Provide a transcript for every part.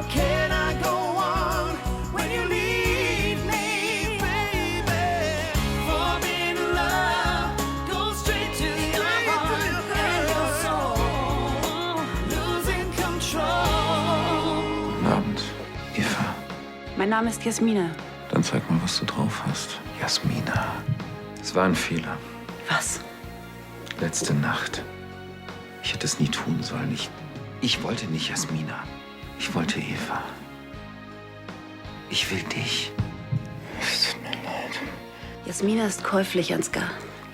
How can I go on when you leave me, baby? Falling in love goes straight to your heart and your soul, losing control. Guten Abend, Eva. Mein Name ist Jasmina. Dann zeig mal, was du drauf hast. Jasmina. Es war ein Fehler. Was? Letzte Nacht. Ich hätte es nie tun sollen. Ich wollte nicht Jasmina. Ich wollte Eva. Ich will dich. Es tut mir leid. Jasmina ist käuflich, Ansgar.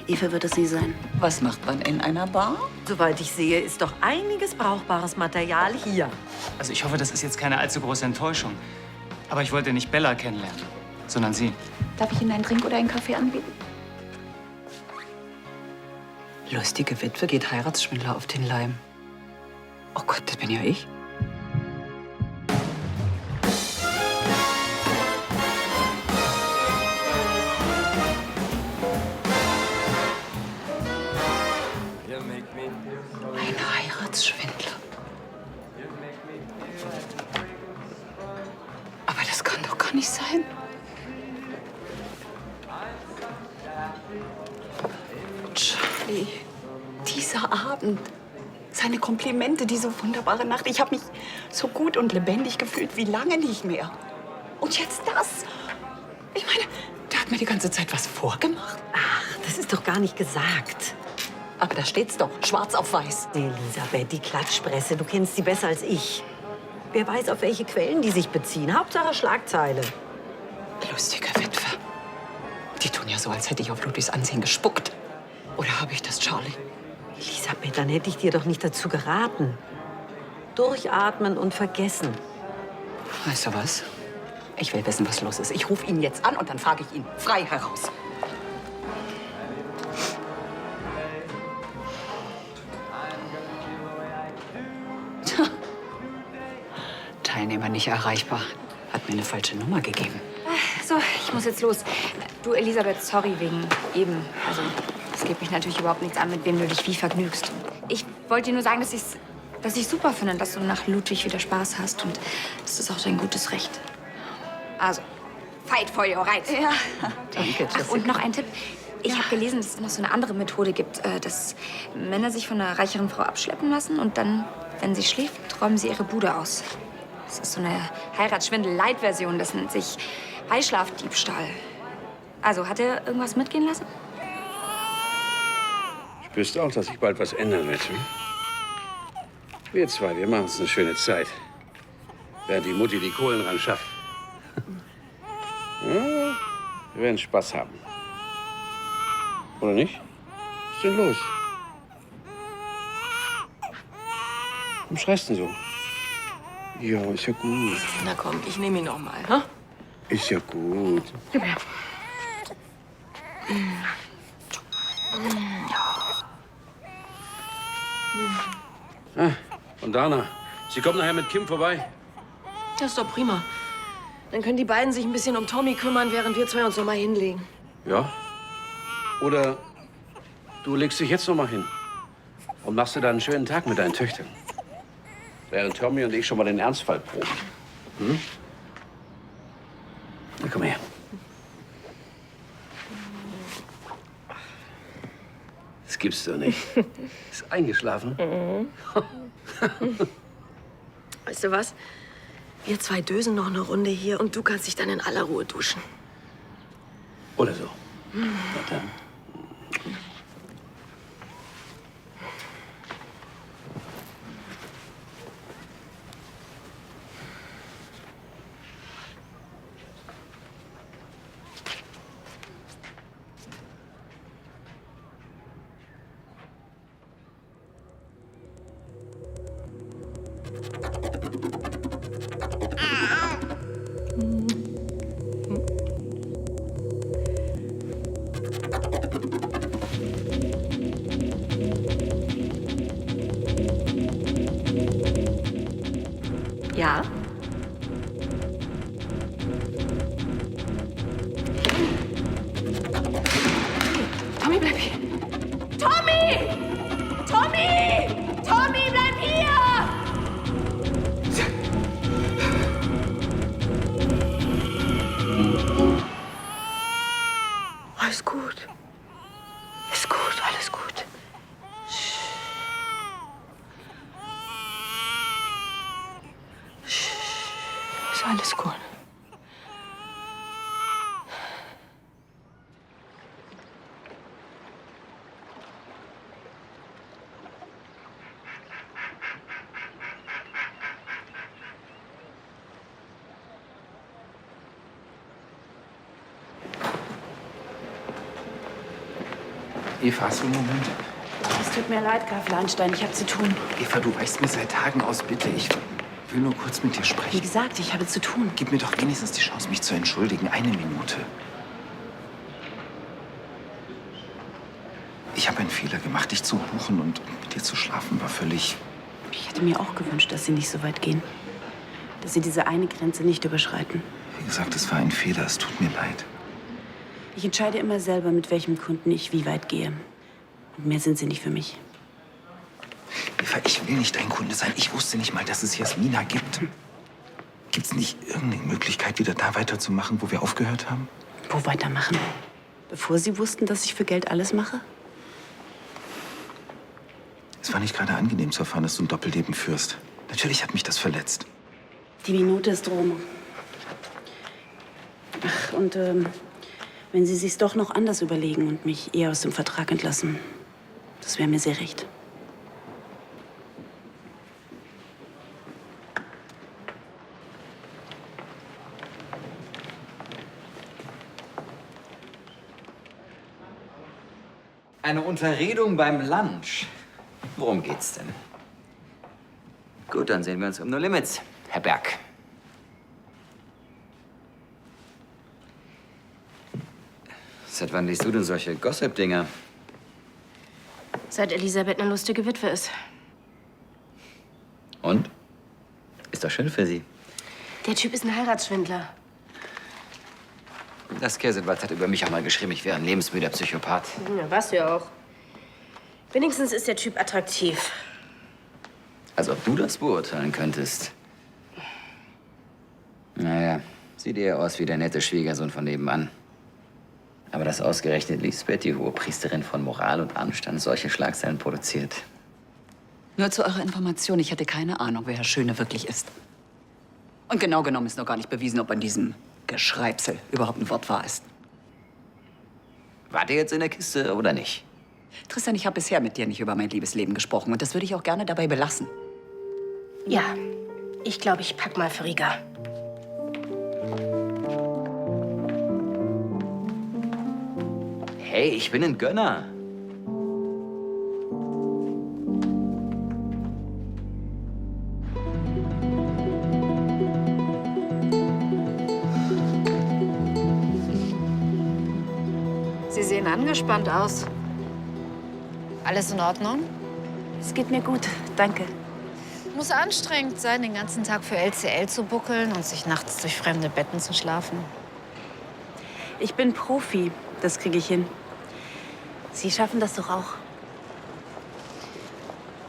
Eva wird es nie sein. Was macht man in einer Bar? Soweit ich sehe, ist doch einiges brauchbares Material hier. Also ich hoffe, das ist jetzt keine allzu große Enttäuschung. Aber ich wollte nicht Bella kennenlernen, sondern Sie. Darf ich Ihnen einen Drink oder einen Kaffee anbieten? Lustige Witwe geht Heiratsschwindler auf den Leim. Oh Gott, das bin ja ich. Ein Heiratsschwindler. Aber das kann doch gar nicht sein. Charlie, dieser Abend, seine Komplimente, diese wunderbare Nacht. Ich habe mich so gut und lebendig gefühlt wie lange nicht mehr. Und jetzt das. Ich meine, der hat mir die ganze Zeit was vorgemacht. Ach, das ist doch gar nicht gesagt. Aber da steht's doch, schwarz auf weiß. Elisabeth, die Klatschpresse, du kennst sie besser als ich. Wer weiß, auf welche Quellen die sich beziehen. Hauptsache Schlagzeile. Lustige Witwe. Die tun ja so, als hätte ich auf Ludwigs Ansehen gespuckt. Oder habe ich das, Charlie? Elisabeth, dann hätte ich dir doch nicht dazu geraten. Durchatmen und vergessen. Weißt du was? Ich will wissen, was los ist. Ich rufe ihn jetzt an und dann frage ich ihn frei heraus. Teilnehmer nicht erreichbar. Hat mir eine falsche Nummer gegeben. So, ich muss jetzt los. Du, Elisabeth, sorry wegen eben. Also, es geht mich natürlich überhaupt nichts an, mit wem du dich wie vergnügst. Ich wollte dir nur sagen, dass ich super finde, dass du nach Ludwig wieder Spaß hast. Und das ist auch dein gutes Recht. Also, fight for your rights. Ja. Danke, Ach, und noch ein Tipp. Ich habe gelesen, dass es noch so eine andere Methode gibt, dass Männer sich von einer reicheren Frau abschleppen lassen und dann, wenn sie schläft, räumen sie ihre Bude aus. Das ist so eine Heiratsschwindel-Light-Version. Das nennt sich Beischlafdiebstahl. Also, hat er irgendwas mitgehen lassen? Ich wüsste auch, dass sich bald was ändern wird. Hm? Wir zwei, wir machen uns eine schöne Zeit. Während die Mutti die Kohlen ran schafft. Ja, wir werden Spaß haben. Oder nicht? Was ist denn los? Warum schreist du denn so? Ja, ist ja gut. Na komm, ich nehme ihn noch mal. Hm? Ist ja gut. Ah, und Dana, sie kommt nachher mit Kim vorbei. Das ist doch prima. Dann können die beiden sich ein bisschen um Tommy kümmern, während wir zwei uns noch mal hinlegen. Ja? Oder du legst dich jetzt noch mal hin und machst dir dann einen schönen Tag mit deinen Töchtern. Während Tommy und ich schon mal den Ernstfall proben. Hm? Na, komm her. Das gibt's doch nicht. Ist eingeschlafen? Weißt du was? Wir zwei dösen noch eine Runde hier und du kannst dich dann in aller Ruhe duschen. Oder so. Na dann. Ja? Tommy, bleib hier. Tommy! Tommy! Tommy, bleib hier! Alles gut. Eva, hast du einen Moment? Es tut mir leid, Graf Lahnstein, ich habe zu tun. Eva, du weichst mir seit Tagen aus. Bitte, ich will nur kurz mit dir Wie sprechen. gesagt, ich habe zu tun. Gib mir doch wenigstens die Chance, mich zu entschuldigen. Eine Minute. Ich habe einen Fehler gemacht. Dich zu buchen und mit dir zu schlafen war völlig... Ich hätte mir auch gewünscht, dass Sie nicht so weit gehen. Dass Sie diese eine Grenze nicht überschreiten. Wie gesagt, es war ein Fehler. Es tut mir leid. Ich entscheide immer selber, mit welchem Kunden ich wie weit gehe. Und mehr sind Sie nicht für mich. Eva, ich will nicht dein Kunde sein. Ich wusste nicht mal, dass es Jasmina gibt. Gibt es nicht irgendeine Möglichkeit, wieder da weiterzumachen, wo wir aufgehört haben? Wo weitermachen? Bevor Sie wussten, dass ich für Geld alles mache? Es war nicht gerade angenehm zu erfahren, dass du ein Doppelleben führst. Natürlich hat mich das verletzt. Die Minute ist rum. Ach, und wenn Sie sich's doch noch anders überlegen und mich eher aus dem Vertrag entlassen, das wäre mir sehr recht. Eine Unterredung beim Lunch. Worum geht's denn? Gut, dann sehen wir uns um No Limits, Herr Berg. Seit wann liest du denn solche Gossip-Dinger? Seit Elisabeth eine lustige Witwe ist. Und? Ist doch schön für sie. Der Typ ist ein Heiratsschwindler. Das Käseblatt hat über mich auch mal geschrieben, ich wäre ein lebensmüder Psychopath. Ja, warst du ja auch. Wenigstens ist der Typ attraktiv. Als ob du das beurteilen könntest. Naja, sieht eher aus wie der nette Schwiegersohn von nebenan. Aber dass ausgerechnet Lisbeth, die Hohepriesterin von Moral und Anstand, solche Schlagzeilen produziert. Nur zu eurer Information, ich hatte keine Ahnung, wer Herr Schöne wirklich ist. Und genau genommen ist noch gar nicht bewiesen, ob an diesem Geschreibsel überhaupt ein Wort wahr ist. Wart ihr jetzt in der Kiste oder nicht? Tristan, ich habe bisher mit dir nicht über mein Liebesleben gesprochen und das würde ich auch gerne dabei belassen. Ja, ich glaube, ich pack mal für Riga. Hey, ich bin ein Gönner. Sie sehen angespannt aus. Alles in Ordnung? Es geht mir gut, danke. Muss anstrengend sein, den ganzen Tag für LCL zu buckeln und sich nachts durch fremde Betten zu schlafen. Ich bin Profi, das kriege ich hin. Sie schaffen das doch auch.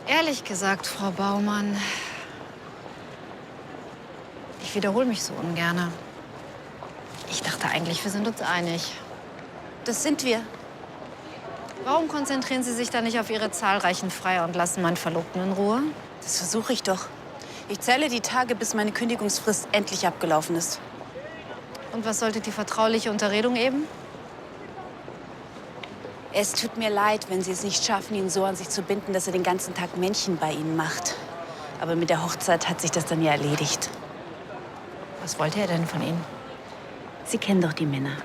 Ehrlich gesagt, Frau Baumann, ich wiederhole mich so ungerne. Ich dachte eigentlich, wir sind uns einig. Das sind wir. Warum konzentrieren Sie sich da nicht auf Ihre zahlreichen Freier und lassen meinen Verlobten in Ruhe? Das versuche ich doch. Ich zähle die Tage, bis meine Kündigungsfrist endlich abgelaufen ist. Und was sollte die vertrauliche Unterredung eben? Es tut mir leid, wenn Sie es nicht schaffen, ihn so an sich zu binden, dass er den ganzen Tag Männchen bei Ihnen macht. Aber mit der Hochzeit hat sich das dann ja erledigt. Was wollte er denn von Ihnen? Sie kennen doch die Männer.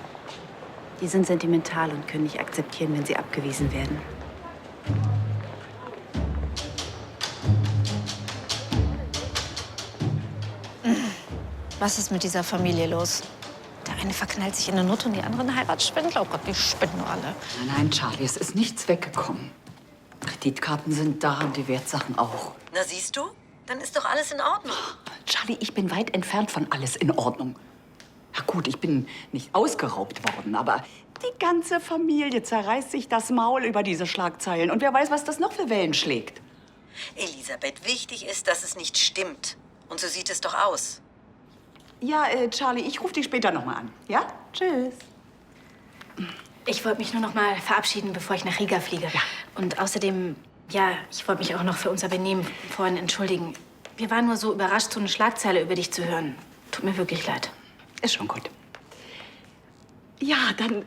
Die sind sentimental und können nicht akzeptieren, wenn sie abgewiesen werden. Was ist mit dieser Familie los? Der eine verknallt sich in eine Nutte und die andere in einen Heiratsschwindler. Oh Gott, die spinnen nur alle. Nein, nein, Charlie, es ist nichts weggekommen. Kreditkarten sind da und die Wertsachen auch. Na siehst du? Dann ist doch alles in Ordnung. Charlie, ich bin weit entfernt von alles in Ordnung. Ja gut, ich bin nicht ausgeraubt worden, aber die ganze Familie zerreißt sich das Maul über diese Schlagzeilen. Und wer weiß, was das noch für Wellen schlägt. Elisabeth, wichtig ist, dass es nicht stimmt. Und so sieht es doch aus. Ja, Charlie, ich rufe dich später noch mal an. Ja? Tschüss. Ich wollte mich nur noch mal verabschieden, bevor ich nach Riga fliege. Ja. Und außerdem, ja, ich wollte mich auch noch für unser Benehmen vorhin entschuldigen. Wir waren nur so überrascht, so eine Schlagzeile über dich zu hören. Tut mir wirklich leid. Ist schon gut. Ja, dann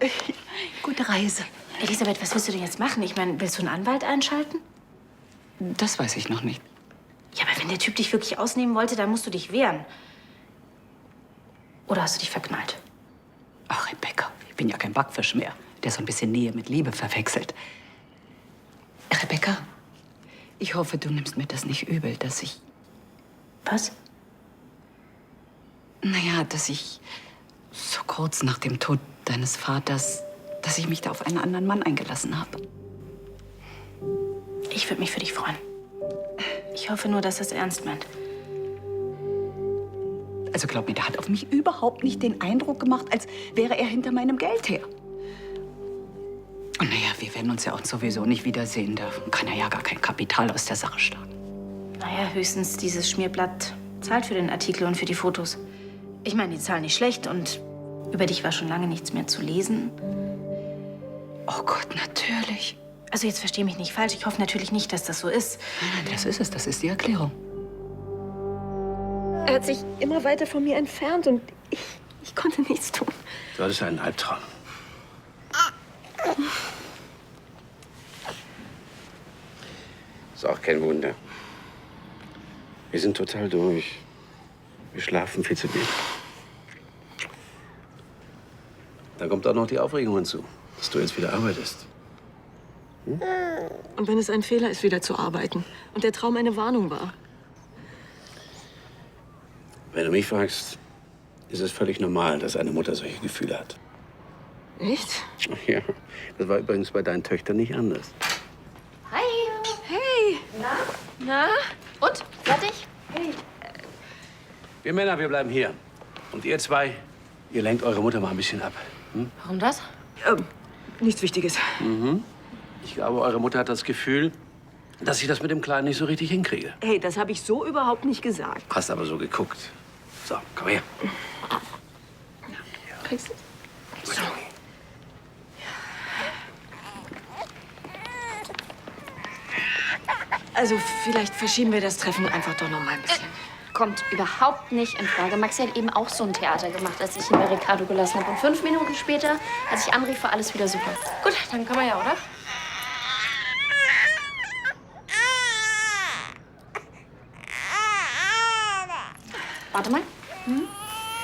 gute Reise. Elisabeth, was willst du denn jetzt machen? Ich meine, willst du einen Anwalt einschalten? Das weiß ich noch nicht. Ja, aber wenn der Typ dich wirklich ausnehmen wollte, dann musst du dich wehren. Oder hast du dich verknallt? Ach, Rebecca, ich bin ja kein Backfisch mehr, der so ein bisschen Nähe mit Liebe verwechselt. Rebecca, ich hoffe, du nimmst mir das nicht übel, dass ich... Was? Naja, dass ich so kurz nach dem Tod deines Vaters, dass ich mich da auf einen anderen Mann eingelassen habe. Ich würde mich für dich freuen. Ich hoffe nur, dass das ernst meint. Also glaub mir, der hat auf mich überhaupt nicht den Eindruck gemacht, als wäre er hinter meinem Geld her. Und naja, wir werden uns ja auch sowieso nicht wiedersehen. Da kann er ja gar kein Kapital aus der Sache schlagen. Naja, höchstens dieses Schmierblatt zahlt für den Artikel und für die Fotos. Ich meine, die zahlen nicht schlecht und über dich war schon lange nichts mehr zu lesen. Oh Gott, natürlich. Also jetzt versteh mich nicht falsch. Ich hoffe natürlich nicht, dass das so ist. Nein, das ist es. Das ist die Erklärung. Er hat sich immer weiter von mir entfernt und ich konnte nichts tun. Du hattest einen Albtraum. Ist auch kein Wunder. Wir sind total durch. Wir schlafen viel zu wenig. Dann kommt auch noch die Aufregung hinzu, dass du jetzt wieder arbeitest. Und wenn es ein Fehler ist, wieder zu arbeiten und der Traum eine Warnung war? Wenn du mich fragst, ist es völlig normal, dass eine Mutter solche Gefühle hat. Echt? Ja, das war übrigens bei deinen Töchtern nicht anders. Hi. Hey! Na? Und? Fertig? Wir Männer, wir bleiben hier. Und ihr zwei, ihr lenkt eure Mutter mal ein bisschen ab. Warum das? Nichts Wichtiges. Ich glaube, eure Mutter hat das Gefühl, dass ich das mit dem Kleinen nicht so richtig hinkriege. Hey, das habe ich so überhaupt nicht gesagt. Hast aber so geguckt. So, komm her. Kriegst du? So. Also vielleicht verschieben wir das Treffen einfach doch noch mal ein bisschen. Kommt überhaupt nicht in Frage. Maxi hat eben auch so ein Theater gemacht, als ich ihn bei Ricardo gelassen habe. Und 5 Minuten später, als ich anrief, war alles wieder super. Gut, dann können wir ja, oder? Warte mal.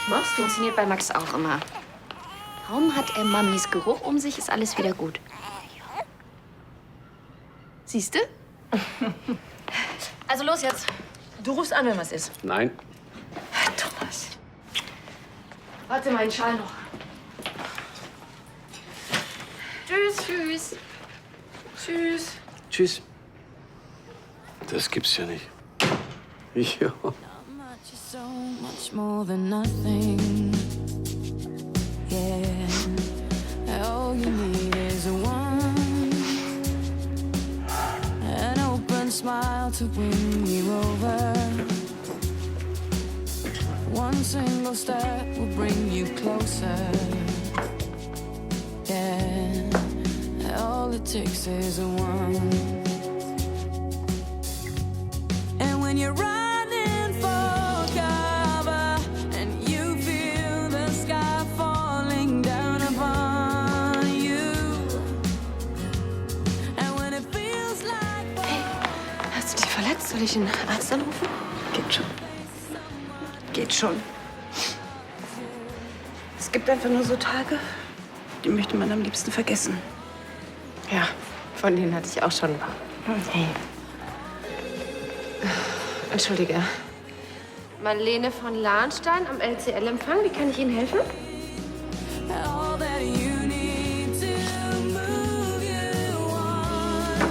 Was? Funktioniert bei Max auch immer. Kaum hat er Mamis Geruch um sich, ist alles wieder gut. Siehst du? Also los jetzt. Du rufst an, wenn was ist. Nein. Thomas. Warte, meinen Schal noch. Tschüss, tschüss. Tschüss. Tschüss. Das gibt's ja nicht. Ja. So much more than nothing. Yeah. All you need is a one. An open smile to win you over. One single step will bring you closer. Yeah. All it takes is a one. And when you're running for cover and you feel the sky falling down upon you, and when it feels like Hast du dich verletzt? Soll ich einen Arzt anrufen? Geht schon. Geht schon. Es gibt einfach nur so Tage, die möchte man am liebsten vergessen. Ja, von denen hatte ich auch schon. Hey. Entschuldige. Marlene von Lahnstein am LCL-Empfang. Wie kann ich Ihnen helfen? all that you need to move you on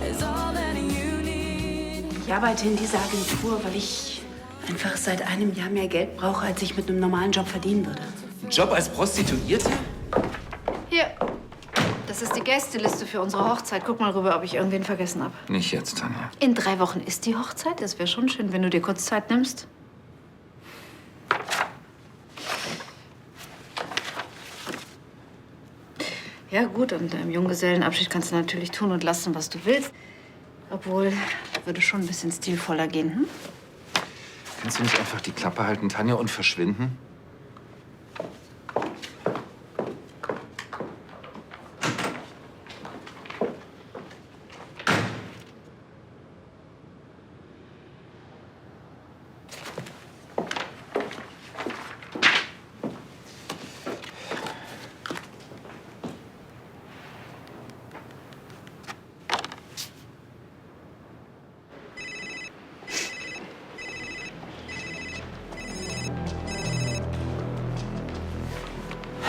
is all that you need. Ich arbeite in dieser Agentur, weil ich einfach seit einem Jahr mehr Geld brauche, als ich mit einem normalen Job verdienen würde. Ein Job als Prostituierte? Hier. Das ist die Gästeliste für unsere Hochzeit. Guck mal rüber, ob ich irgendwen vergessen habe. Nicht jetzt, Tanja. In 3 Wochen ist die Hochzeit. Das wäre schon schön, wenn du dir kurz Zeit nimmst. Ja gut, und im Junggesellenabschied kannst du natürlich tun und lassen, was du willst. Obwohl, würde schon ein bisschen stilvoller gehen, hm? Kannst du nicht einfach die Klappe halten, Tanja, und verschwinden?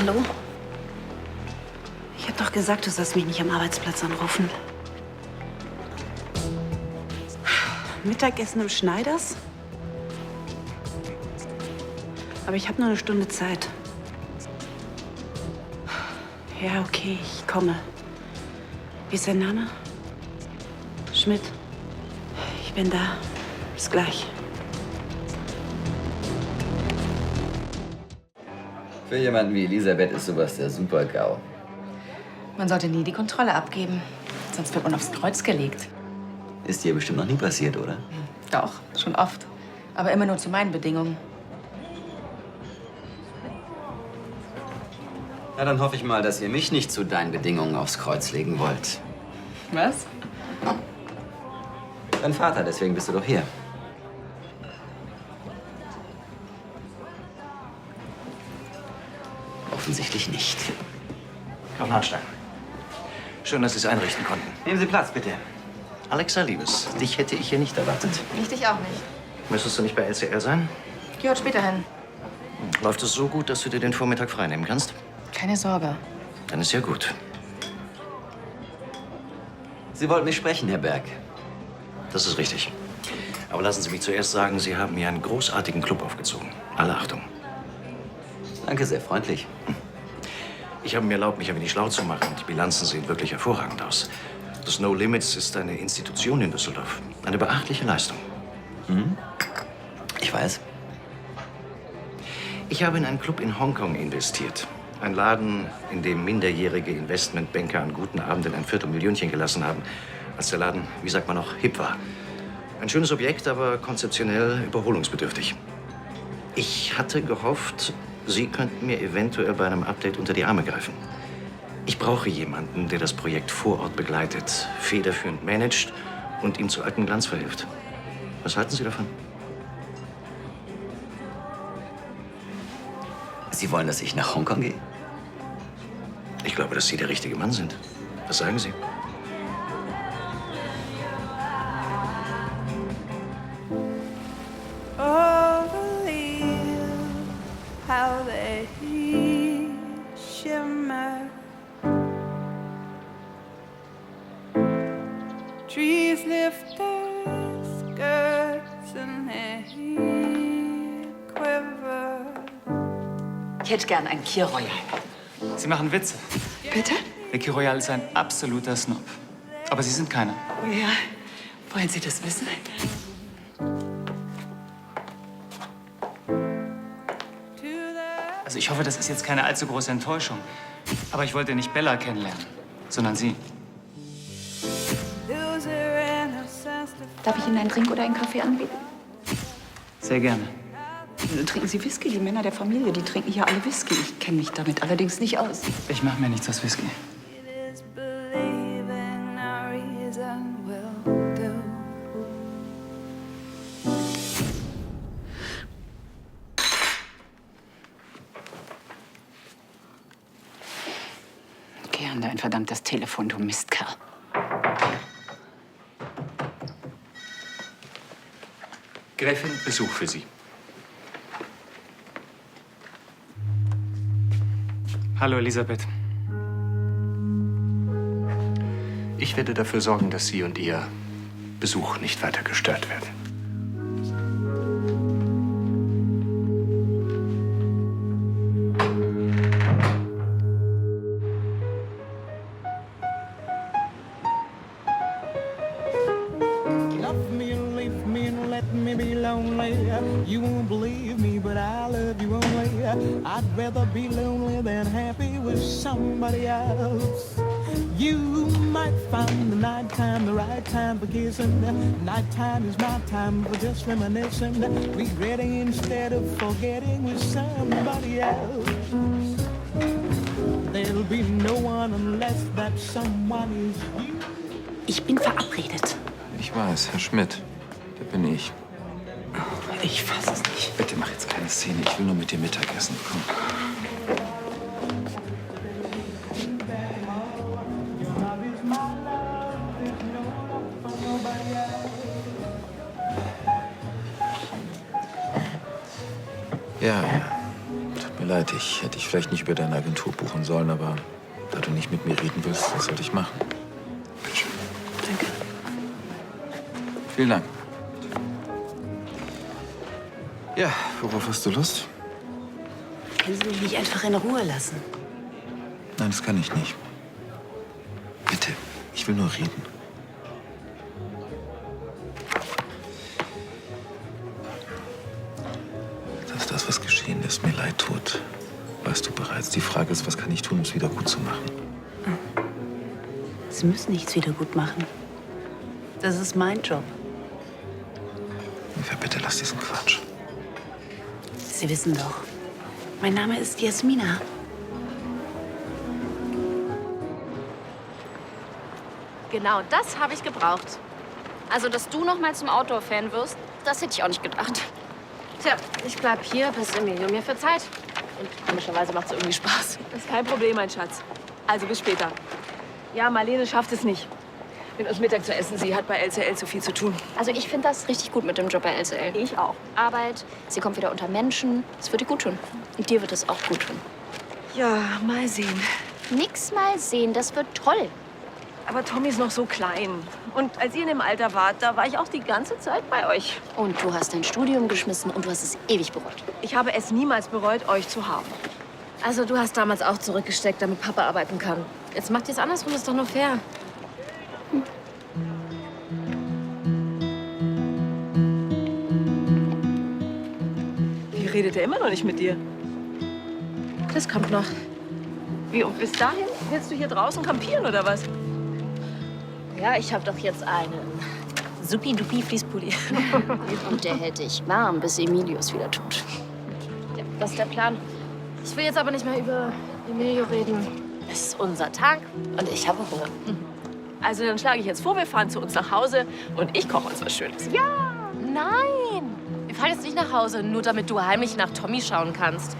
Hallo? Ich hab doch gesagt, du sollst mich nicht am Arbeitsplatz anrufen. Mittagessen im Schneiders? Aber ich habe nur eine Stunde Zeit. Ja, okay, ich komme. Wie ist dein Name? Schmidt. Ich bin da. Bis gleich. Für jemanden wie Elisabeth ist sowas der Super-GAU. Man sollte nie die Kontrolle abgeben, sonst wird man aufs Kreuz gelegt. Ist dir bestimmt noch nie passiert, oder? Doch, schon oft. Aber immer nur zu meinen Bedingungen. Na, dann hoffe ich mal, dass ihr mich nicht zu deinen Bedingungen aufs Kreuz legen wollt. Was? Dein Vater, deswegen bist du doch hier. Offensichtlich nicht. Frau Harstein, schön, dass Sie es einrichten konnten. Nehmen Sie Platz, bitte. Alexa, Liebes, dich hätte ich hier nicht erwartet. Ich dich auch nicht. Müsstest du nicht bei LCL sein? Geh heute später hin. Läuft es so gut, dass du dir den Vormittag freinehmen kannst? Keine Sorge. Dann ist ja gut. Sie wollten mich sprechen, Herr Berg. Das ist richtig. Aber lassen Sie mich zuerst sagen, Sie haben hier einen großartigen Club aufgezogen. Alle Achtung. Danke, sehr freundlich. Ich habe mir erlaubt, mich ein wenig schlau zu machen. Die Bilanzen sehen wirklich hervorragend aus. Das No Limits ist eine Institution in Düsseldorf. Eine beachtliche Leistung. Ich weiß. Ich habe in einen Club in Hongkong investiert. Ein Laden, in dem minderjährige Investmentbanker an guten Abenden ein Viertelmillionchen gelassen haben, als der Laden, wie sagt man noch, hip war. Ein schönes Objekt, aber konzeptionell überholungsbedürftig. Ich hatte gehofft, Sie könnten mir eventuell bei einem Update unter die Arme greifen. Ich brauche jemanden, der das Projekt vor Ort begleitet, federführend managt und ihm zu altem Glanz verhilft. Was halten Sie davon? Sie wollen, dass ich nach Hongkong gehe? Ich glaube, dass Sie der richtige Mann sind. Was sagen Sie? Oh, believe how they shimmer. Trees lift their skirts and they quiver. Ich hätte gern ein Kir Royal. Sie machen Witze. Bitte? Der Kir Royal ist ein absoluter Snob. Aber Sie sind keiner. Oh ja. Wollen Sie das wissen? Also ich hoffe, das ist jetzt keine allzu große Enttäuschung. Aber ich wollte nicht Bella kennenlernen, sondern Sie. Darf ich Ihnen einen Drink oder einen Kaffee anbieten? Sehr gerne. Trinken Sie Whisky? Die Männer der Familie, die trinken hier alle Whisky. Ich kenne mich damit allerdings nicht aus. Ich mache mir nichts aus Whisky. Believing our reason will do. Geh an dein verdammtes Telefon, du Mistkerl. Gräfin, Besuch für Sie. Hallo, Elisabeth. Ich werde dafür sorgen, dass Sie und Ihr Besuch nicht weiter gestört werden. Love me and leave me and let me be lonely. You won't believe me, but I love you only. I'd rather be lonely than happy with somebody else. You might find the nighttime the right time for kissing. Nighttime is my time for just reminiscing. Regretting instead of forgetting with somebody else. There'll be no one unless that someone is you. Ich bin verabredet. Ich weiß, Herr Schmidt. Der bin ich. Ich fass es nicht. Bitte mach jetzt keine Szene. Ich will nur mit dir Mittagessen. Komm. Ja, tut mir leid. Ich hätte dich vielleicht nicht über deine Agentur buchen sollen, aber da du nicht mit mir reden willst, was sollte ich machen? Bitte schön. Danke. Vielen Dank. Ja, worauf hast du Lust? Können Sie mich nicht einfach in Ruhe lassen? Nein, das kann ich nicht. Bitte, ich will nur reden. Dass das, was geschehen ist, mir leid tut, weißt du bereits. Die Frage ist, was kann ich tun, um es wieder gut zu machen? Sie müssen nichts wieder gut machen. Das ist mein Job. Eva, bitte lass diesen Quatsch. Sie wissen doch, mein Name ist Jasmina. Genau, das habe ich gebraucht. Also, dass du noch mal zum Outdoor-Fan wirst, das hätte ich auch nicht gedacht. Tja, ich bleib hier, bis Emilio mir verzeiht. Und komischerweise macht's irgendwie Spaß. Das ist kein Problem, mein Schatz. Also bis später. Ja, Marlene schafft es nicht, mit uns Mittag zu essen. Sie hat bei LCL zu viel zu tun. Also, ich finde das richtig gut mit dem Job bei LCL. Ich auch. Arbeit, sie kommt wieder unter Menschen. Es wird ihr gut tun. Und dir wird es auch gut tun. Ja, mal sehen. Nix mal sehen, das wird toll. Aber Tommy ist noch so klein. Und als ihr in dem Alter wart, da war ich auch die ganze Zeit bei euch. Und du hast dein Studium geschmissen und du hast es ewig bereut. Ich habe es niemals bereut, euch zu haben. Also, du hast damals auch zurückgesteckt, damit Papa arbeiten kann. Jetzt macht ihr es andersrum, ist doch nur fair. Wie redet er immer noch nicht mit dir? Das kommt noch. Wie, und bis dahin willst du hier draußen kampieren, oder was? Ja, ich habe doch jetzt einen Supi-Dupi-Fließpulli. Und der hält dich warm, bis Emilius wieder tut. Ja, das ist der Plan. Ich will jetzt aber nicht mehr über Emilio reden. Es ist unser Tag und ich habe Hunger. Also dann schlage ich jetzt vor, wir fahren zu uns nach Hause und ich koche uns was Schönes. Ja! Nein! Wir fahren jetzt nicht nach Hause, nur damit du heimlich nach Tommy schauen kannst.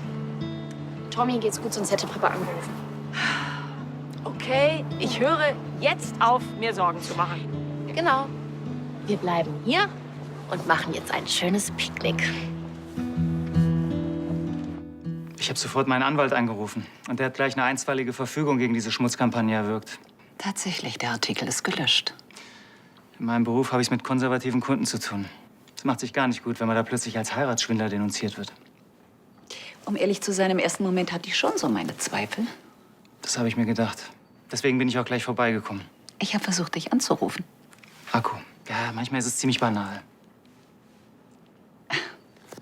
Tommy geht's gut, sonst hätte Papa angerufen. Okay, ich höre jetzt auf, mir Sorgen zu machen. Genau. Wir bleiben hier und machen jetzt ein schönes Picknick. Ich habe sofort meinen Anwalt angerufen. Und der hat gleich eine einstweilige Verfügung gegen diese Schmutzkampagne erwirkt. Tatsächlich, der Artikel ist gelöscht. In meinem Beruf habe ich es mit konservativen Kunden zu tun. Es macht sich gar nicht gut, wenn man da plötzlich als Heiratsschwindler denunziert wird. Um ehrlich zu sein, im ersten Moment hatte ich schon so meine Zweifel. Das habe ich mir gedacht. Deswegen bin ich auch gleich vorbeigekommen. Ich habe versucht, dich anzurufen. Akku. Ja, manchmal ist es ziemlich banal.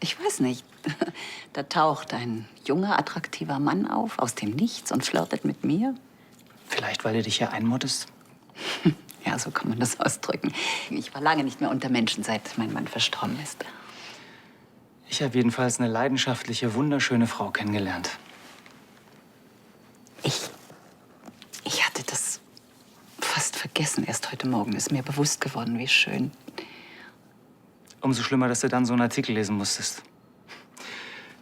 Ich weiß nicht. Da taucht ein junger, attraktiver Mann auf, aus dem Nichts und flirtet mit mir. Vielleicht, weil du dich hier einmottest? Ja, so kann man das ausdrücken. Ich war lange nicht mehr unter Menschen, seit mein Mann verstorben ist. Ich habe jedenfalls eine leidenschaftliche, wunderschöne Frau kennengelernt. Ich hatte das fast vergessen. Erst heute Morgen ist mir bewusst geworden, wie schön. Umso schlimmer, dass du dann so einen Artikel lesen musstest.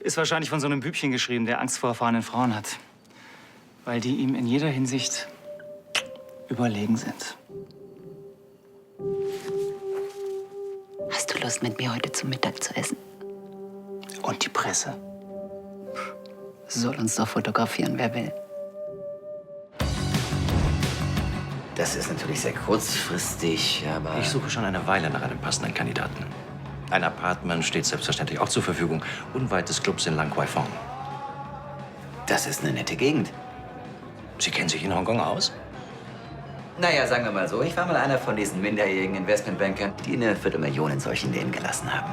Ist wahrscheinlich von so einem Bübchen geschrieben, der Angst vor erfahrenen Frauen hat. Weil die ihm in jeder Hinsicht überlegen sind. Hast du Lust, mit mir heute zum Mittag zu essen? Und die Presse. Soll uns doch fotografieren, wer will. Das ist natürlich sehr kurzfristig, aber... Ich suche schon eine Weile nach einem passenden Kandidaten. Ein Apartment steht selbstverständlich auch zur Verfügung, unweit des Clubs in Lang Kwai Fong. Das ist eine nette Gegend. Sie kennen sich in Hongkong aus? Naja, sagen wir mal so, ich war mal einer von diesen minderjährigen Investmentbankern, die eine Viertelmillion in solchen Läden gelassen haben.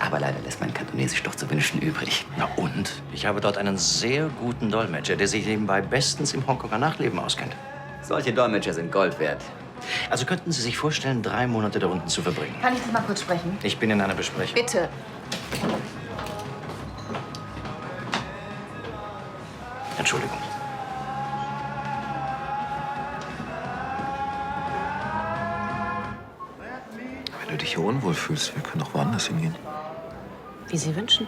Aber leider lässt mein Kantonesisch doch zu wünschen übrig. Na und? Ich habe dort einen sehr guten Dolmetscher, der sich nebenbei bestens im Hongkonger Nachtleben auskennt. Solche Dolmetscher sind Gold wert. Also könnten Sie sich vorstellen, 3 Monate da unten zu verbringen? Kann ich das mal kurz sprechen? Ich bin in einer Besprechung. Bitte. Entschuldigung. Wenn du dich hier unwohl fühlst, wir können auch woanders hingehen. Wie Sie wünschen.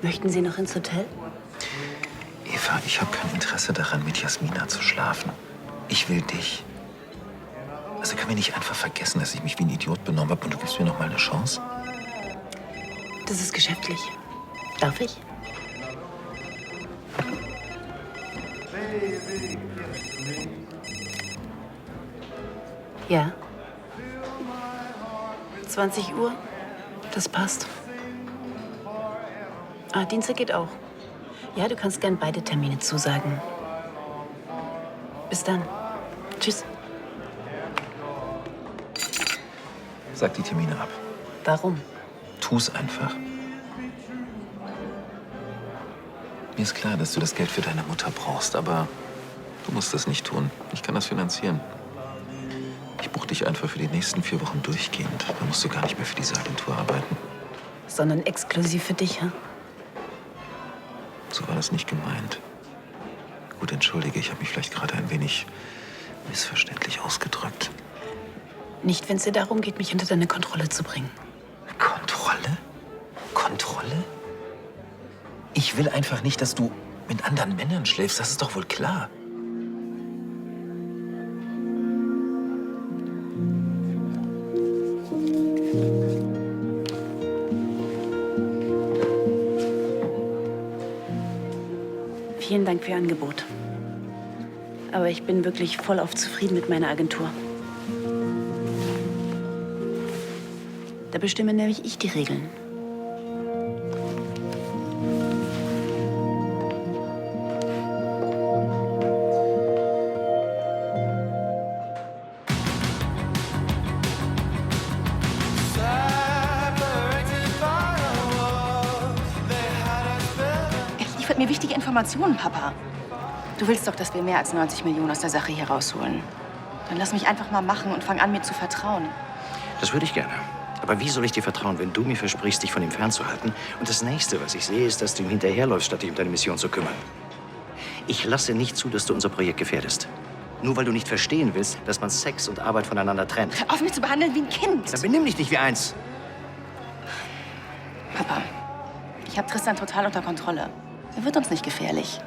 Möchten Sie noch ins Hotel? Eva, ich habe kein Interesse daran, mit Jasmina zu schlafen. Ich will dich. Also können wir nicht einfach vergessen, dass ich mich wie ein Idiot benommen habe und du gibst mir noch mal eine Chance? Das ist geschäftlich. Darf ich? Ja. 20 Uhr? Das passt. Ah, Dienstag geht auch. Ja, du kannst gern beide Termine zusagen. Bis dann. Tschüss. Sag die Termine ab. Warum? Tu's einfach. Mir ist klar, dass du das Geld für deine Mutter brauchst, aber du musst das nicht tun. Ich kann das finanzieren. Ich buche dich einfach für die nächsten 4 Wochen durchgehend. Dann musst du gar nicht mehr für diese Agentur arbeiten. Sondern exklusiv für dich, ja? So war das nicht gemeint. Gut, entschuldige, ich habe mich vielleicht gerade ein wenig missverständlich ausgedrückt. Nicht, wenn es dir darum geht, mich unter deine Kontrolle zu bringen. Kontrolle? Kontrolle? Ich will einfach nicht, dass du mit anderen Männern schläfst. Das ist doch wohl klar. Vielen Dank für Ihr Angebot. Aber ich bin wirklich vollauf zufrieden mit meiner Agentur. Da bestimme nämlich ich die Regeln. Er liefert mir wichtige Informationen, Papa. Du willst doch, dass wir mehr als 90 Millionen aus der Sache hier rausholen. Dann lass mich einfach mal machen und fang an, mir zu vertrauen. Das würde ich gerne. Aber wie soll ich dir vertrauen, wenn du mir versprichst, dich von ihm fernzuhalten? Und das Nächste, was ich sehe, ist, dass du ihm hinterherläufst, statt dich um deine Mission zu kümmern. Ich lasse nicht zu, dass du unser Projekt gefährdest. Nur weil du nicht verstehen willst, dass man Sex und Arbeit voneinander trennt. Hör auf, mich zu behandeln wie ein Kind. Dann benimm dich nicht wie eins. Papa, ich habe Tristan total unter Kontrolle. Er wird uns nicht gefährlich.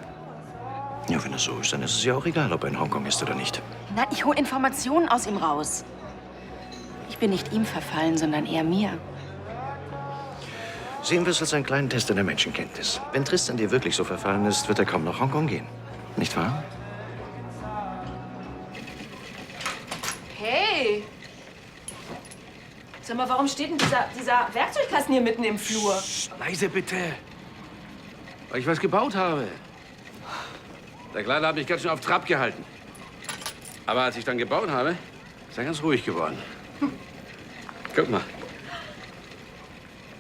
Ja, wenn es so ist, dann ist es ja auch egal, ob er in Hongkong ist oder nicht. Nein, ich hole Informationen aus ihm raus. Ich bin nicht ihm verfallen, sondern eher mir. Sehen wir es als einen kleinen Test deiner Menschenkenntnis. Wenn Tristan dir wirklich so verfallen ist, wird er kaum nach Hongkong gehen. Nicht wahr? Hey! Sag mal, warum steht denn dieser Werkzeugkasten hier mitten im Flur? Leise bitte. Weil ich was gebaut habe. Der Kleine hat mich ganz schön auf Trab gehalten. Aber als ich dann gebaut habe, ist er ganz ruhig geworden. Guck mal.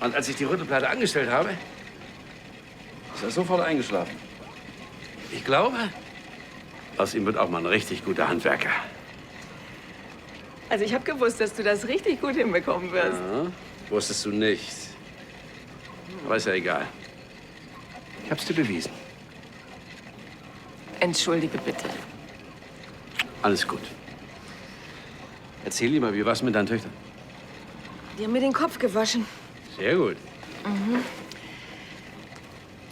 Und als ich die Rüttelplatte angestellt habe, ist er sofort eingeschlafen. Ich glaube, aus ihm wird auch mal ein richtig guter Handwerker. Also ich habe gewusst, dass du das richtig gut hinbekommen wirst. Ja, wusstest du nicht. Aber ist ja egal. Ich hab's dir bewiesen. Entschuldige bitte. Alles gut. Erzähl lieber, wie war's mit deinen Töchtern? Die haben mir den Kopf gewaschen. Sehr gut. Mhm.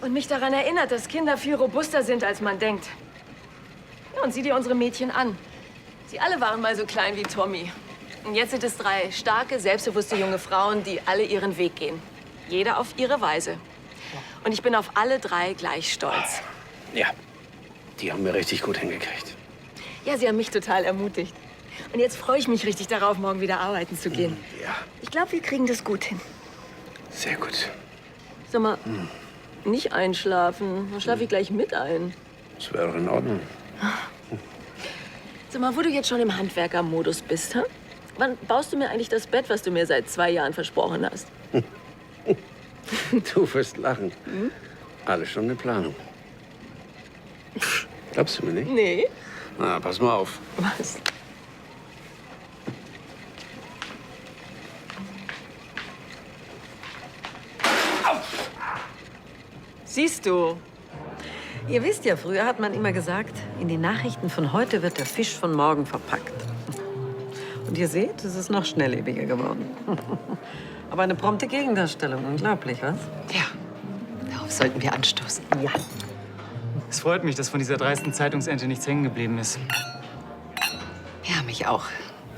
Und mich daran erinnert, dass Kinder viel robuster sind, als man denkt. Ja, und sieh dir unsere Mädchen an. Sie alle waren mal so klein wie Tommy. Und jetzt sind es 3 starke, selbstbewusste junge Frauen, die alle ihren Weg gehen. Jeder auf ihre Weise. Und ich bin auf alle 3 gleich stolz. Ja, die haben wir richtig gut hingekriegt. Ja, sie haben mich total ermutigt. Und jetzt freue ich mich richtig darauf, morgen wieder arbeiten zu gehen. Ja. Ich glaube, wir kriegen das gut hin. Sehr gut. Sag mal, nicht einschlafen. Dann schlafe ich gleich mit ein. Das wäre doch in Ordnung. Sag mal, wo du jetzt schon im Handwerkermodus bist, ha? Wann baust du mir eigentlich das Bett, was du mir seit 2 Jahren versprochen hast? Du wirst lachen. Alles schon eine Planung. Glaubst du mir nicht? Nee. Na, pass mal auf. Was? Siehst du? Ihr wisst ja, früher hat man immer gesagt, in den Nachrichten von heute wird der Fisch von morgen verpackt. Und ihr seht, es ist noch schnelllebiger geworden. Aber eine prompte Gegendarstellung, unglaublich, was? Ja, darauf sollten wir anstoßen. Ja. Es freut mich, dass von dieser dreisten Zeitungsente nichts hängen geblieben ist. Ja, mich auch.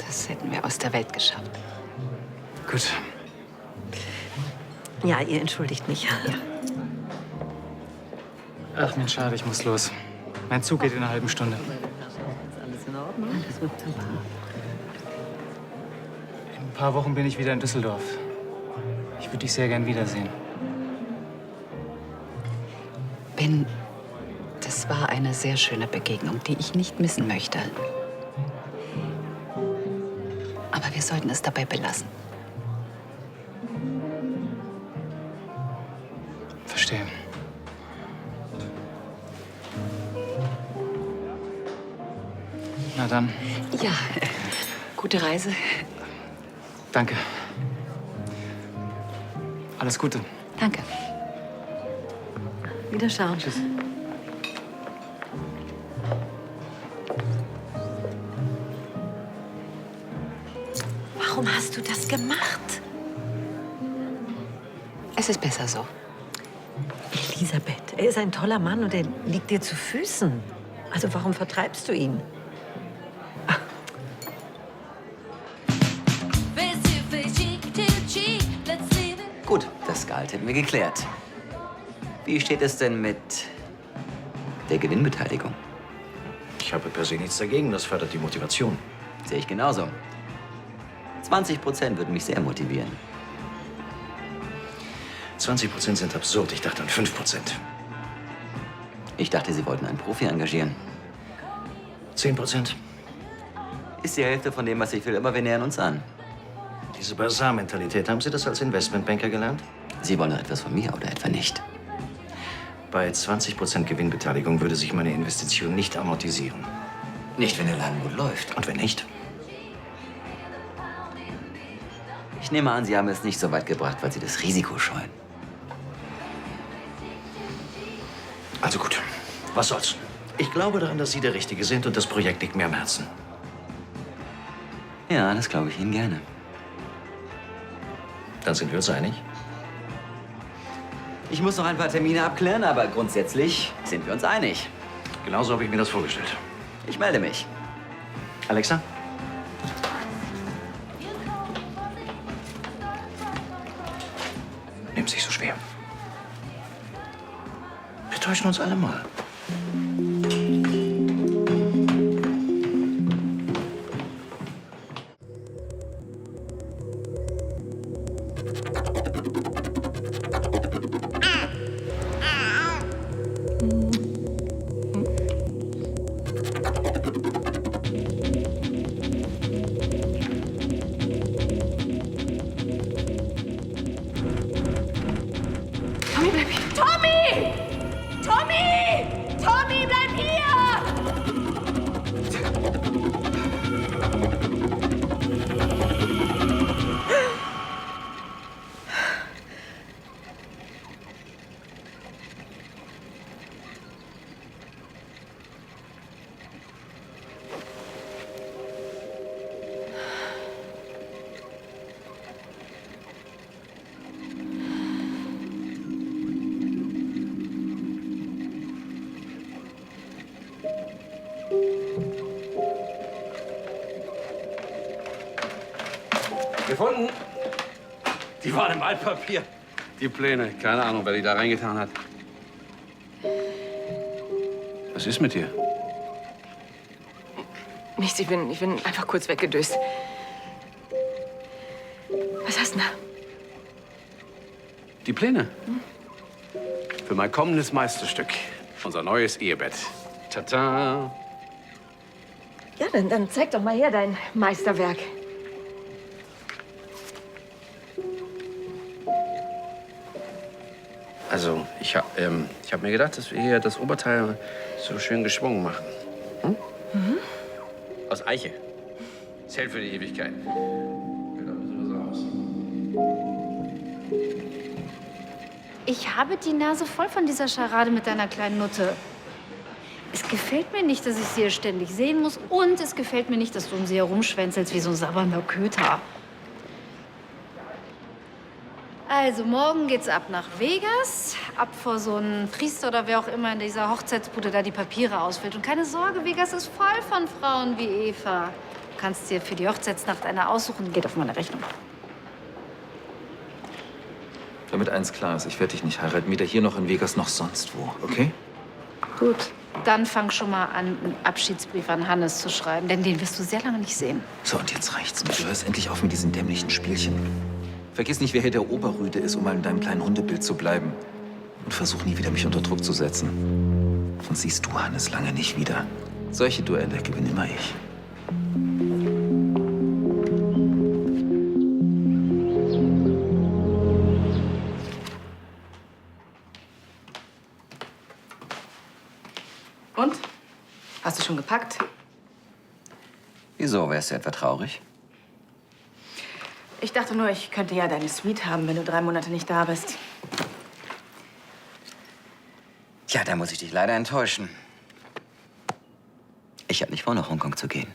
Das hätten wir aus der Welt geschafft. Gut. Ja, ihr entschuldigt mich. Ja. Ach Mensch, schade, ich muss los. Mein Zug geht in einer halben Stunde. Ist alles in Ordnung? Alles wunderbar. In ein paar Wochen bin ich wieder in Düsseldorf. Ich würde dich sehr gern wiedersehen. Ben, das war eine sehr schöne Begegnung, die ich nicht missen möchte. Aber wir sollten es dabei belassen. Verstehe. Na dann, Ja, gute Reise. danke. Alles Gute. Danke. Wiederschauen. Tschüss. Warum hast du das gemacht? Es ist besser so. Elisabeth, er ist ein toller Mann und er liegt dir zu Füßen. Also warum vertreibst du ihn? Gut, das Gehalt hätten wir geklärt. Wie steht es denn mit der Gewinnbeteiligung? Ich habe per se nichts dagegen, das fördert die Motivation. Sehe ich genauso. 20% würden mich sehr motivieren. 20% sind absurd, ich dachte an 5%. Ich dachte, Sie wollten einen Profi engagieren. 10%. Ist die Hälfte von dem, was ich will, aber wir nähern uns an. Diese Basar-Mentalität, haben Sie das als Investmentbanker gelernt? Sie wollen doch etwas von mir oder etwa nicht? Bei 20% Gewinnbeteiligung würde sich meine Investition nicht amortisieren. Nicht, wenn der Laden gut läuft. Und wenn nicht? Ich nehme an, Sie haben es nicht so weit gebracht, weil Sie das Risiko scheuen. Also gut, was soll's. Ich glaube daran, dass Sie der Richtige sind und das Projekt liegt mir am Herzen. Ja, das glaube ich Ihnen gerne. Dann sind wir uns einig? Ich muss noch ein paar Termine abklären, aber grundsätzlich sind wir uns einig. Genauso habe ich mir das vorgestellt. Ich melde mich. Alexa? Nimm sich so schwer. Wir täuschen uns alle mal. Tommy, bleib hier. Tommy! Tommy! Tommy, bleib hier! Gefunden? Die waren im Altpapier. Die Pläne. Keine Ahnung, wer die da reingetan hat. Was ist mit dir? Nichts, ich bin einfach kurz weggedöst. Was hast du denn da? Die Pläne. Für mein kommendes Meisterstück. Unser neues Ehebett. Tata. Ja, dann zeig doch mal her dein Meisterwerk. Also, ich hab mir gedacht, dass wir hier das Oberteil so schön geschwungen machen. Hm? Mhm. Aus Eiche. Das hält für die Ewigkeit. Ich habe die Nase voll von dieser Scharade mit deiner kleinen Nutte. Es gefällt mir nicht, dass ich sie hier ständig sehen muss. Und es gefällt mir nicht, dass du um sie herumschwänzelst wie so ein sabbernder Köter. Also, morgen geht's ab nach Vegas. Ab vor so einen Priester oder wer auch immer in dieser Hochzeitsbude da die Papiere ausfüllt. Und keine Sorge, Vegas ist voll von Frauen wie Eva. Du kannst dir für die Hochzeitsnacht eine aussuchen. Geht auf meine Rechnung. Damit eins klar ist, ich werde dich nicht heiraten. Weder hier noch in Vegas noch sonst wo, okay? Gut. Dann fang schon mal an, einen Abschiedsbrief an Hannes zu schreiben. Denn den wirst du sehr lange nicht sehen. So, und jetzt reicht's mir. Du hörst endlich auf mit diesen dämlichen Spielchen. Vergiss nicht, wer hier der Oberrüde ist, um mal in deinem kleinen Hundebild zu bleiben. Und versuch nie wieder, mich unter Druck zu setzen. Sonst siehst du Hannes lange nicht wieder. Solche Duelle gewinne immer ich. Und? Hast du schon gepackt? Wieso? Wärst du etwa traurig? Ich dachte nur, ich könnte ja deine Suite haben, wenn du 3 Monate nicht da bist. Ja, da muss ich dich leider enttäuschen. Ich habe nicht vor, nach Hongkong zu gehen.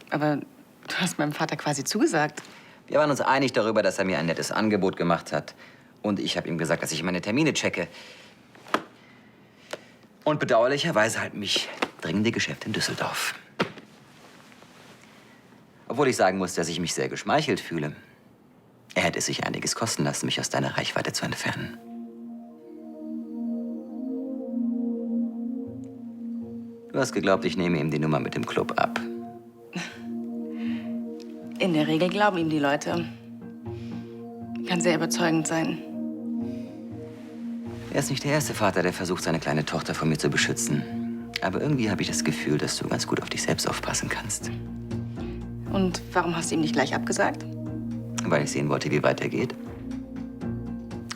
Aber du hast meinem Vater quasi zugesagt. Wir waren uns einig darüber, dass er mir ein nettes Angebot gemacht hat. Und ich habe ihm gesagt, dass ich meine Termine checke. Und bedauerlicherweise halten mich dringende Geschäfte in Düsseldorf. Obwohl ich sagen muss, dass ich mich sehr geschmeichelt fühle. Er hätte es sich einiges kosten lassen, mich aus deiner Reichweite zu entfernen. Du hast geglaubt, ich nehme ihm die Nummer mit dem Club ab. In der Regel glauben ihm die Leute. Kann sehr überzeugend sein. Er ist nicht der erste Vater, der versucht, seine kleine Tochter von mir zu beschützen. Aber irgendwie habe ich das Gefühl, dass du ganz gut auf dich selbst aufpassen kannst. Und warum hast du ihm nicht gleich abgesagt? Weil ich sehen wollte, wie weit er geht.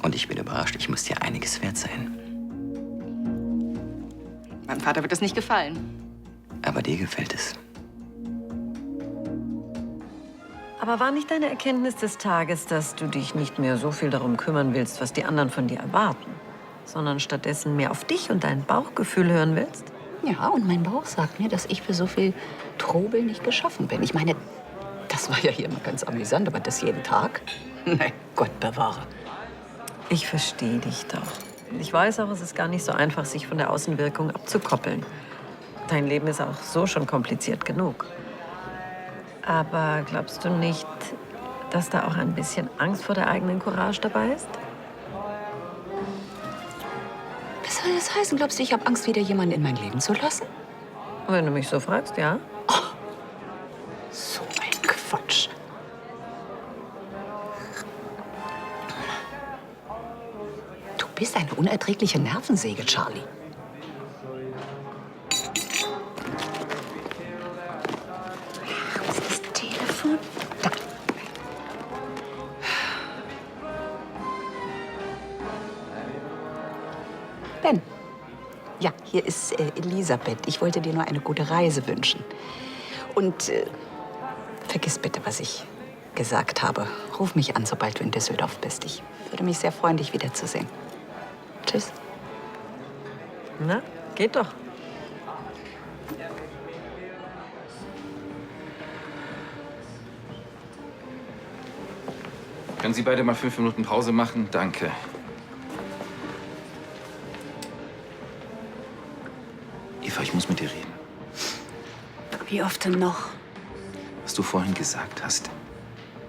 Und ich bin überrascht, ich muss dir einiges wert sein. Meinem Vater wird das nicht gefallen. Aber dir gefällt es. Aber war nicht deine Erkenntnis des Tages, dass du dich nicht mehr so viel darum kümmern willst, was die anderen von dir erwarten, sondern stattdessen mehr auf dich und dein Bauchgefühl hören willst? Ja, und mein Bauch sagt mir, dass ich für so viel Trubel nicht geschaffen bin. Ich meine, das war ja hier immer ganz amüsant, aber das jeden Tag? Nein, Gott bewahre. Ich verstehe dich doch. Ich weiß auch, es ist gar nicht so einfach, sich von der Außenwirkung abzukoppeln. Dein Leben ist auch so schon kompliziert genug. Aber glaubst du nicht, dass da auch ein bisschen Angst vor der eigenen Courage dabei ist? Was soll das heißen? Glaubst du, ich habe Angst, wieder jemanden in mein Leben zu lassen? Wenn du mich so fragst, ja. So ein Quatsch. Du bist eine unerträgliche Nervensäge, Charlie. Wo ist das Telefon? Da. Ben. Ja, hier ist Elisabeth. Ich wollte dir nur eine gute Reise wünschen. Und vergiss bitte, was ich gesagt habe. Ruf mich an, sobald du in Düsseldorf bist. Ich würde mich sehr freuen, dich wiederzusehen. Tschüss. Na, geht doch. Können Sie beide mal 5 Minuten Pause machen? Danke. Eva, ich muss mit dir reden. Wie oft denn noch? Was du vorhin gesagt hast.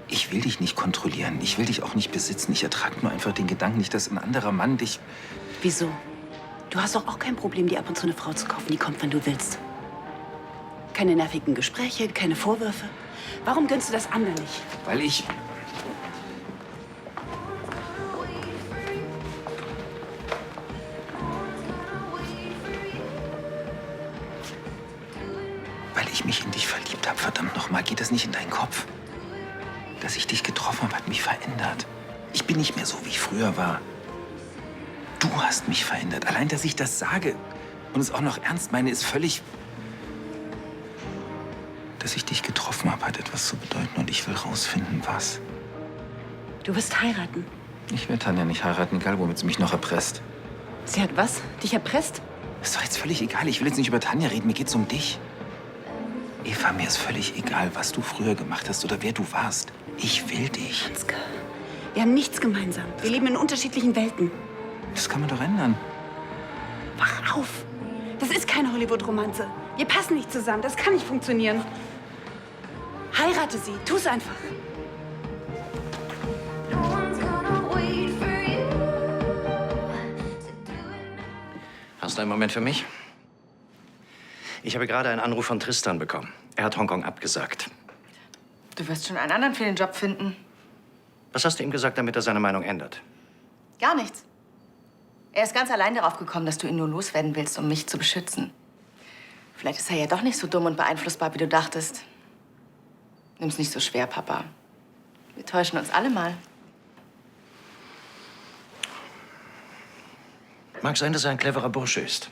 Ich will dich nicht kontrollieren. Ich will dich auch nicht besitzen. Ich ertrage nur einfach den Gedanken nicht, dass ein anderer Mann dich... Wieso? Du hast doch auch kein Problem, dir ab und zu eine Frau zu kaufen, die kommt, wenn du willst. Keine nervigen Gespräche, keine Vorwürfe. Warum gönnst du das anderen nicht? Weil ich... Weil ich mich in dich verliebt habe. Verdammt nochmal, geht das nicht in deinen Kopf? Dass ich dich getroffen habe, hat mich verändert. Ich bin nicht mehr so, wie ich früher war. Du hast mich verändert. Allein, dass ich das sage und es auch noch ernst meine, ist völlig... Dass ich dich getroffen habe, hat etwas zu bedeuten und ich will rausfinden, was. Du wirst heiraten. Ich werde Tanja nicht heiraten, egal womit sie mich noch erpresst. Sie hat was? Dich erpresst? Ist doch jetzt völlig egal. Ich will jetzt nicht über Tanja reden. Mir geht's um dich. Eva, mir ist völlig egal, was du früher gemacht hast oder wer du warst. Ich will dich. Ansgar, wir haben nichts gemeinsam. Wir leben in unterschiedlichen Welten. Das kann man doch ändern. Wach auf. Das ist keine Hollywood-Romanze. Wir passen nicht zusammen. Das kann nicht funktionieren. Heirate sie. Tu's einfach. Hast du einen Moment für mich? Ich habe gerade einen Anruf von Tristan bekommen. Er hat Hongkong abgesagt. Du wirst schon einen anderen für den Job finden. Was hast du ihm gesagt, damit er seine Meinung ändert? Gar nichts. Er ist ganz allein darauf gekommen, dass du ihn nur loswerden willst, um mich zu beschützen. Vielleicht ist er ja doch nicht so dumm und beeinflussbar, wie du dachtest. Nimm's nicht so schwer, Papa. Wir täuschen uns alle mal. Mag sein, dass er ein cleverer Bursche ist.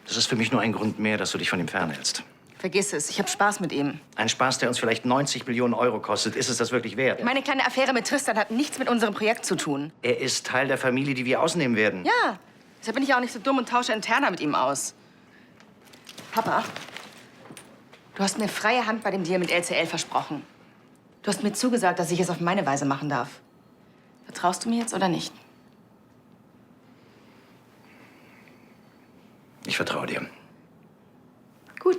Das ist für mich nur ein Grund mehr, dass du dich von ihm fernhältst. Vergiss es, ich habe Spaß mit ihm. Ein Spaß, der uns vielleicht 90 Millionen Euro kostet. Ist es das wirklich wert? Meine kleine Affäre mit Tristan hat nichts mit unserem Projekt zu tun. Er ist Teil der Familie, die wir ausnehmen werden. Ja, deshalb bin ich auch nicht so dumm und tausche interner mit ihm aus. Papa, du hast mir freie Hand bei dem Deal mit LCL versprochen. Du hast mir zugesagt, dass ich es auf meine Weise machen darf. Vertraust du mir jetzt oder nicht? Ich vertraue dir. Gut.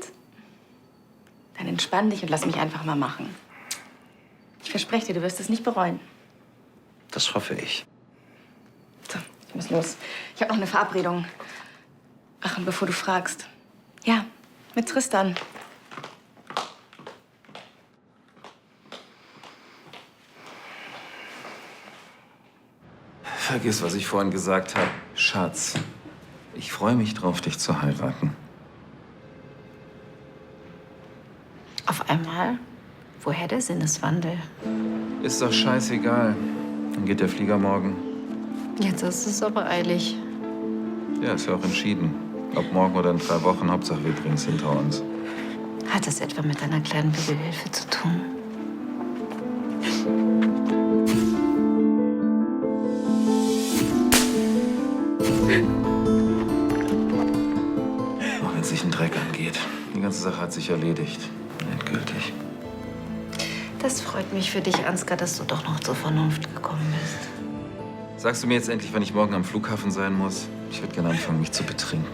Dann entspann dich und lass mich einfach mal machen. Ich verspreche dir, du wirst es nicht bereuen. Das hoffe ich. So, ich muss los. Ich habe noch eine Verabredung. Ach, und bevor du fragst. Ja, mit Tristan. Vergiss, was ich vorhin gesagt habe. Schatz, ich freue mich drauf, dich zu heiraten. Auf einmal? Woher der Sinneswandel? Ist doch scheißegal. Dann geht der Flieger morgen. Jetzt ist es aber eilig. Ja, ist ja auch entschieden. Ob morgen oder in 3 Wochen, Hauptsache wir bringen es hinter uns. Hat das etwa mit deiner kleinen Bibelhilfe zu tun? Auch wenn es sich einen Dreck angeht. Die ganze Sache hat sich erledigt. Endgültig. Das freut mich für dich, Ansgar, dass du doch noch zur Vernunft gekommen bist. Sagst du mir jetzt endlich, wann ich morgen am Flughafen sein muss? Ich würde gerne anfangen, mich zu betrinken.